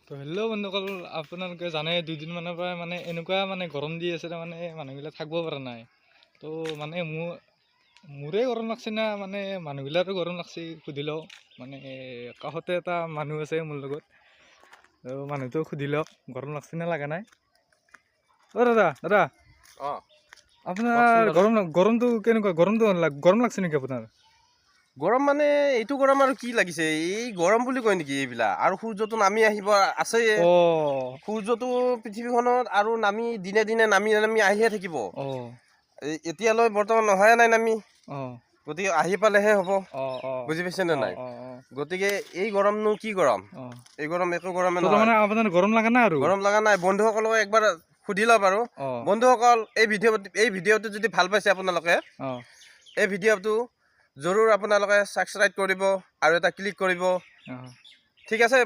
তো হেল্ল' বন্ধুসকল, আপোনালোকে জানে দুদিনমানৰ পৰা মানে এনেকুৱা মানে গৰম দি আছে, তাৰমানে মানুহবিলাক থাকিব পৰা নাই। তো মানে মোৰে গৰম লাগছে না মানে মানুহবিলাকো গৰম লাগছে সুধি লওঁ। মানে কাষতে এটা মানুহ আছে মোৰ লগত, তো মানুহটো সুধি লওক গৰম লাগছে না লগা নাই। অ' দাদা আপোনাৰ গৰমটো কেনেকুৱা? গৰম লাগছে নেকি আপোনাৰ? গৰম মানে এইটো গৰম আৰু কি লাগিছে, এই গৰম বুলি কয় নেকি এইবিলাক? আৰু সূৰ্যটো নামি আহিব আছেই। সূৰ্যটো পৃথিৱীখনত আৰু দিনে দিনে নামি আহিয়ে থাকিব। এতিয়ালৈ বৰ্তমান অহাই নাই নামি, গতিকে আহি পালেহে হ'ব। বুজি পাইছে নে নাই? গতিকে এই গৰমনো কি গৰম? এই গৰম একো গৰমে নহয়। আপোনাৰ গৰম লগা নাই? আৰু গৰম লগা নাই। বন্ধুসকলক একবাৰ সুধি লওক বাৰু। বন্ধুসকল, এই ভিডিঅ'টো যদি ভাল পাইছে আপোনালোকে, এই ভিডিঅ'টো জৰুৰ আপোনালোকে ছাবস্ক্ৰাইব কৰিব আৰু এটা ক্লিক কৰিব। ঠিক আছে।